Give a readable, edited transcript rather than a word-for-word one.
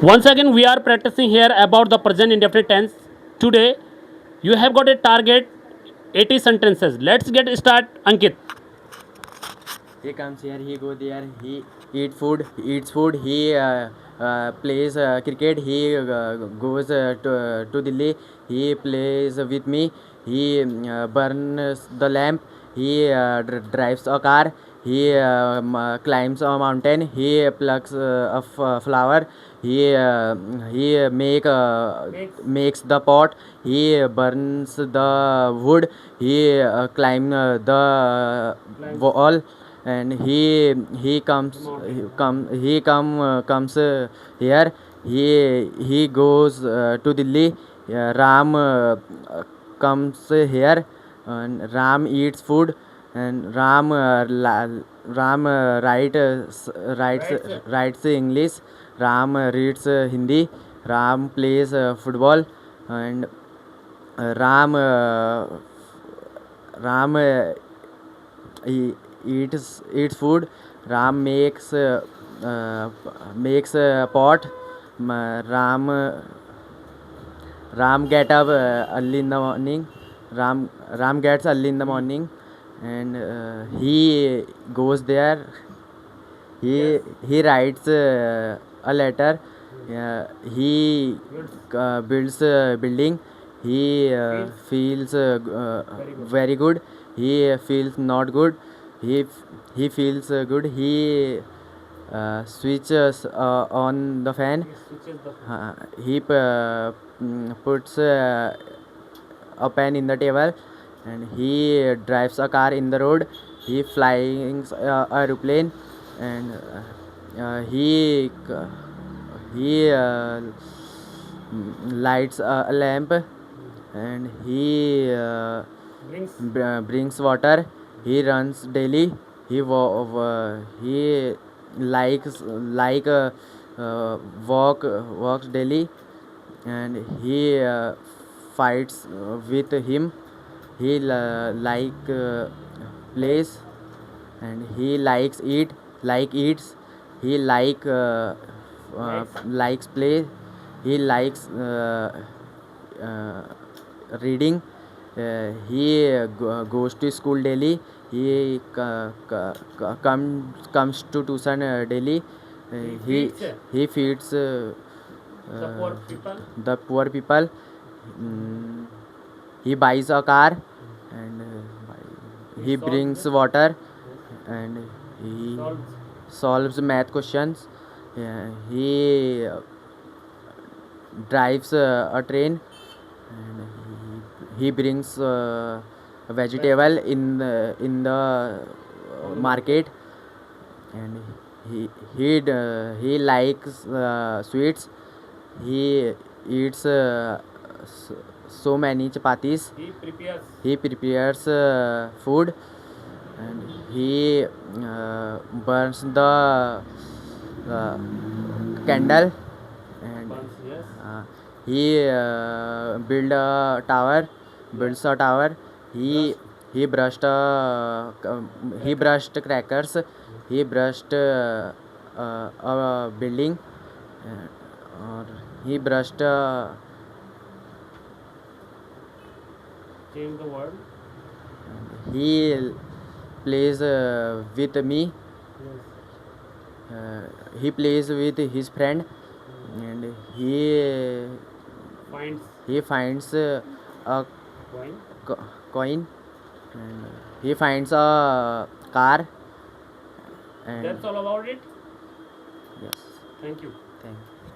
Once again, we are practicing here about the present indefinite tense. Today, you have got a target 80 sentences. Let's get start, Ankit. He comes here, he go there, he eats food, he plays cricket, he goes to Delhi, he plays with me, he burns the lamp, he drives a car, he climbs a mountain, he plucks a flower, he makes the pot, he burns the wood, he climb the wall, and he comes here, he goes to Delhi. Ram comes here, and Ram eats food, and Ram writes English. Ram reads Hindi. Ram plays football, and Ram Ram he eats food. Ram makes a pot. Ram get up early in the morning. Ram gets early in the morning, and he goes there. He writes a letter. He builds a building. He feels very good. He feels not good. He feels good. He switches on the fan. He puts a pen in the table, and he drives a car in the road. He flying aeroplane, and he lights a lamp, and he brings water. He runs daily. He likes walks daily, and he fights with him. He plays, and he eats. He likes play. He likes uh, reading. He goes to school daily. He comes to tuition daily. He feeds the poor people. Mm, he buys a car, and he brings water, and he solves math questions. He drives a train, and he brings a vegetable in the market, and he likes sweets. He eats so many chapatis. He prepares food, and he burns the uh, candle, and he builds a tower. He brushed he brushed crackers. He brushed a building, or he brushed Change the word. he plays with me. He plays with his friend, and Finds he finds a coin. coin, and he finds a car, and That's all about it. yes, Thank you. thank you.